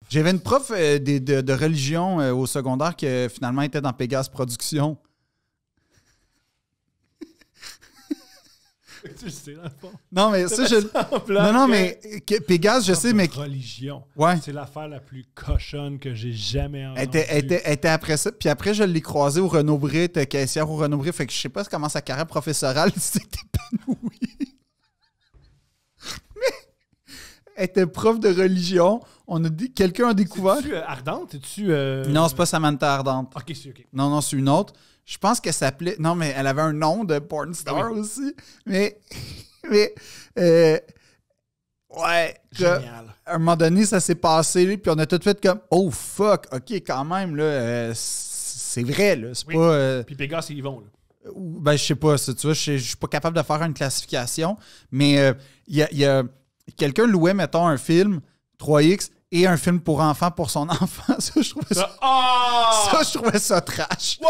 J'avais une prof de religion au secondaire qui finalement était dans Pégase Productions. Tu le sais, dans le fond. Non, mais ça, Non, mais Pégase, je sais, mais... Religion. Ouais. C'est l'affaire la plus cochonne que j'ai jamais entendue. Elle était après ça. Puis après, je l'ai croisée au Renaud-Bré. Elle était caissière au Renaud-Bré. Fait que je sais pas comment sa carrière professorale s'est épanouie. Mais elle était prof de religion. Quelqu'un a découvert... Es-tu Ardente? Es-tu... Non, c'est pas Samantha Ardente. OK, c'est OK. Non, c'est une autre. Je pense qu'elle s'appelait... Non, mais elle avait un nom de porn star aussi. Mais... Ouais. Génial. À un moment donné, ça s'est passé, puis on a tout fait comme « Oh, fuck! OK, quand même, là, c'est vrai, là. C'est pas... Puis Pégase, ils vont, là. Ben, je sais pas, ça, tu vois, je suis pas capable de faire une classification, mais il y a... Quelqu'un louait, mettons, un film 3X et un film pour enfants pour son enfant. Ça, je trouvais ça... Ça, je trouvais ça trash. Wow!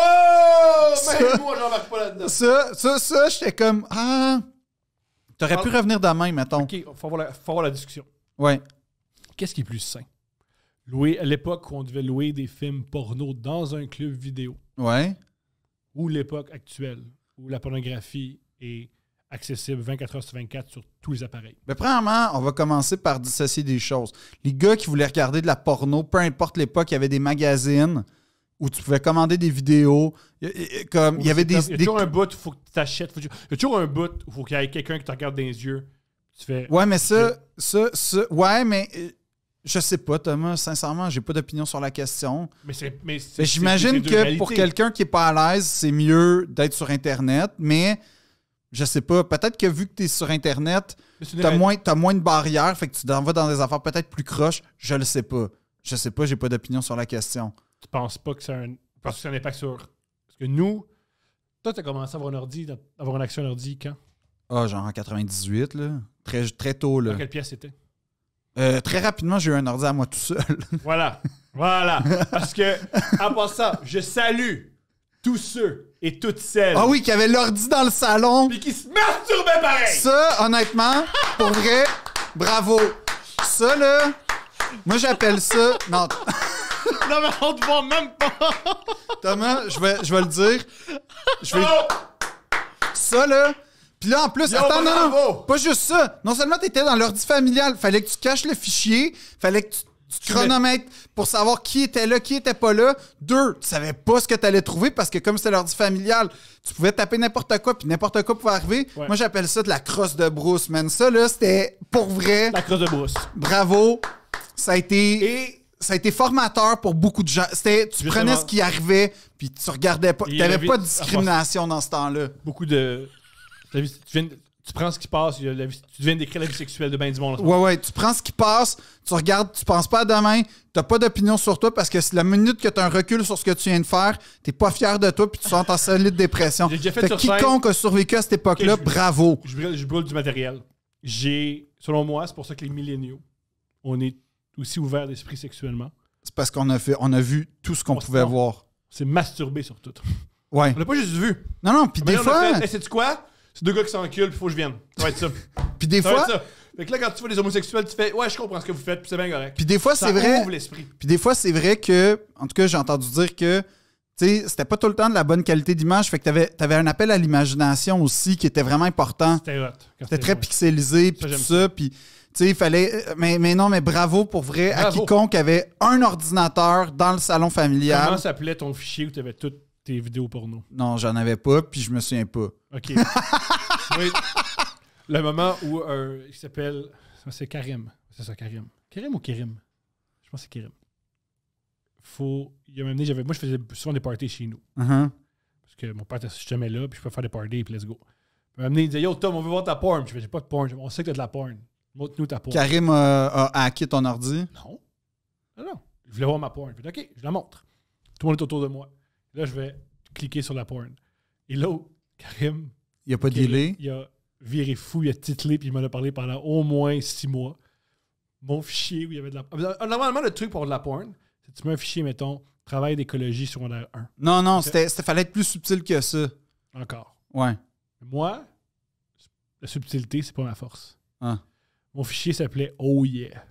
Même moi, j'en marque pas là-dedans. Ça, j'étais comme... Ah... T'aurais pu revenir demain, mettons. OK, faut avoir la discussion. Ouais. Qu'est-ce qui est plus sain? Louer, à l'époque où on devait louer des films porno dans un club vidéo, Ouais. ou l'époque actuelle où la pornographie est accessible 24 heures sur 24 sur tous les appareils. Mais premièrement, on va commencer par dissocier des choses. Les gars qui voulaient regarder de la porno, peu importe l'époque, il y avait des magazines où tu pouvais commander des vidéos. Comme, il y avait Il y a toujours un bout où il faut que tu t'achètes. Il y a toujours un bout où il faut qu'il y ait quelqu'un qui te regarde dans les yeux. Tu fais... Ouais, mais ouais, mais je sais pas, Thomas. Sincèrement, j'ai pas d'opinion sur la question. Mais j'imagine que pour quelqu'un qui est pas à l'aise, c'est mieux d'être sur Internet, mais je sais pas. Peut-être que vu que tu es sur Internet, t'as moins de barrières, fait que tu t'en vas dans des affaires peut-être plus croches. Je le sais pas. Je sais pas, j'ai pas d'opinion sur la question. Tu penses pas que c'est un impact sur... Parce que nous, toi, tu as commencé à avoir une action ordi quand? Ah, genre en 98, là. Très, très tôt, là. Dans quelle pièce c'était? Très rapidement, j'ai eu un ordi à moi tout seul. Voilà. Parce que, en passant, je salue tous ceux et toutes celles... Ah oui, qui avait l'ordi dans le salon. Puis qui se masturbaient pareil! Ça, honnêtement, pour vrai, bravo. Ça, là, moi, j'appelle ça... Non, Non, mais on te voit même pas! Thomas, je vais le dire. Ça, là... Puis là, en plus, attends, non, pas juste ça. Non seulement t'étais dans l'ordi familial, fallait que tu caches le fichier, fallait que tu chronomètres pour savoir qui était là, qui était pas là. 2, tu savais pas ce que t'allais trouver parce que comme c'était l'ordi familial, tu pouvais taper n'importe quoi puis n'importe quoi pouvait arriver. Ouais. Moi, j'appelle ça de la crosse de brousse, man. Ça, là, c'était pour vrai. La crosse de brousse. Bravo. Ça a été formateur pour beaucoup de gens. Tu prenais ce qui arrivait puis tu regardais pas. T'avais pas de discrimination dans ce temps-là. Beaucoup de... Tu prends ce qui passe, tu viens d'écrire la vie sexuelle de ben du monde. Ouais, tu prends ce qui passe, tu regardes, tu penses pas à demain, t'as pas d'opinion sur toi parce que c'est la minute que t'as un recul sur ce que tu viens de faire, t'es pas fier de toi puis tu sens en solide dépression. J'ai déjà fait sur quiconque a survécu à cette époque-là, bravo. Je brûle du matériel. Selon moi, c'est pour ça que les milléniaux, on est aussi ouverts d'esprit sexuellement. C'est parce qu'on a vu tout ce qu'on pouvait voir. C'est masturbé sur tout. Ouais. On l'a pas juste vu. Non, puis des fois... sais-tu quoi? C'est 2 gars qui s'enculent, puis faut que je vienne. Ça va être ça. Puis des fois... Fait que là, quand tu vois les homosexuels, tu fais « Ouais, je comprends ce que vous faites, puis c'est bien correct. » Puis des fois, c'est vrai... Ça ouvre l'esprit. Puis des fois, c'est vrai que... En tout cas, j'ai entendu dire que... Tu sais, c'était pas tout le temps de la bonne qualité d'image. Fait que t'avais un appel à l'imagination aussi qui était vraiment important. C'était hot. C'était très pixelisé, puis tout ça. Puis, tu sais, il fallait... Mais non, mais bravo pour vrai à quiconque avait un ordinateur dans le salon familial. Comment s'appelait ton fichier où t'avais toutes tes vidéos porno? Non, j'en avais pas, puis je me souviens pas. OK. Oui. Le moment où il s'appelle... C'est Karim. C'est ça, Karim. Karim ou Kérim? Je pense que c'est Kérim. Il m'a amené... Moi, je faisais souvent des parties chez nous. Uh-huh. Parce que mon père était jamais là, puis je peux faire des parties, puis let's go. Il m'a amené, il disait « Yo, Tom, on veut voir ta porn. » Je fais « J'ai pas de porn. On sait que t'as de la porn. Montre-nous ta porn. » Karim a hacké ton ordi? Non. Je voulais voir ma porn. Je fais « OK, je la montre. » Tout le monde est autour de moi. Là, je vais cliquer sur la porn. Et là, Karim... Il a pas dealé? Il a viré fou, il a titlé, puis il m'en a parlé pendant au moins 6 mois. Mon fichier où il y avait de la... Normalement, le truc pour de la porn, c'est que tu mets un fichier, mettons, travail d'écologie secondaire 1. Non, fallait être plus subtil que ça. Encore. Ouais. Moi, la subtilité, c'est pas ma force. Ah. Mon fichier s'appelait « Oh yeah ».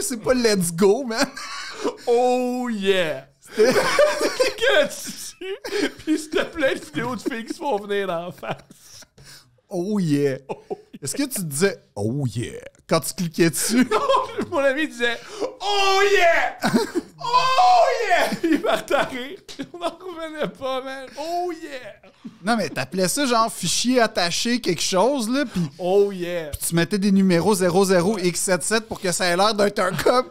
c'est pas let's go, man. Oh yeah! Cliquais là-dessus, pis s'il te plaît, une vidéo de filles qui se font venir dans la face. Oh yeah. Est-ce que tu disais oh yeah quand tu cliquais dessus? Non, mon ami disait oh yeah! Oh yeah! Il partait à rire. On n'en revenait pas, man. Oh yeah! Non, mais t'appelais ça genre fichier attaché quelque chose, là, pis Oh yeah! tu mettais des numéros 00x77 pour que ça ait l'air d'être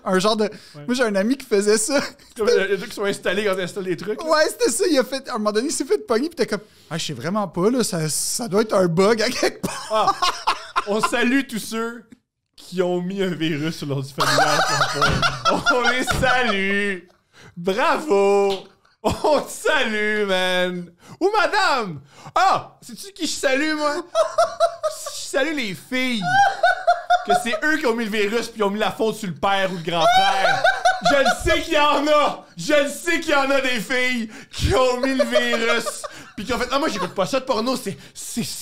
un genre de... Ouais. Moi, j'ai un ami qui faisait ça. Comme les trucs qui sont installés quand tu installes des trucs. Là. Ouais, c'était ça. Il a fait... À un moment donné, il s'est fait pogner, pis t'es comme... Ah, je sais vraiment pas, là, ça doit être un bug à quelque part. Ah, on salue tous ceux qui ont mis un virus sur l'ordi familial. On les salue. Bravo. On te salue, man. Ou madame. Ah, sais-tu qui je salue, moi? Je salue les filles. Que c'est eux qui ont mis le virus puis ont mis la faute sur le père ou le grand-frère. Je le sais qu'il y en a. Je le sais qu'il y en a des filles qui ont mis le virus puis qui ont fait « Ah, moi, j'écoute pas ça de porno. C'est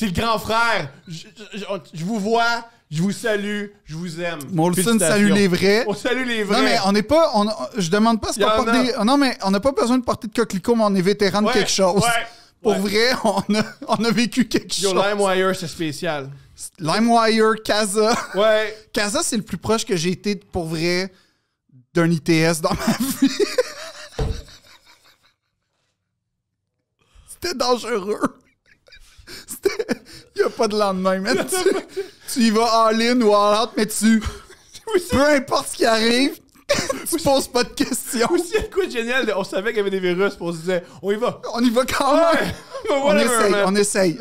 le grand-frère. Je vous vois. Je vous salue. Je vous aime. » Molson salue les vrais. On salue les vrais. Non, mais on n'est pas... je demande pas ce qu'on porte des... Non, mais on n'a pas besoin de porter de coquelicot, mais on est vétéran de quelque chose. Ouais. Pour vrai, on a vécu quelque chose. Yo, LimeWire, c'est spécial. LimeWire, Casa. Ouais. Casa, c'est le plus proche que j'ai été, pour vrai, d'un ITS dans ma vie. C'était dangereux. Il n'y a pas de lendemain, man. Tu y vas all-in ou all-out, mais peu importe ce qui arrive, tu poses pas de questions. Aussi, il y a quoi de génial, on savait qu'il y avait des virus, puis on se disait, on y va. On y va quand même. Ouais. On essaye.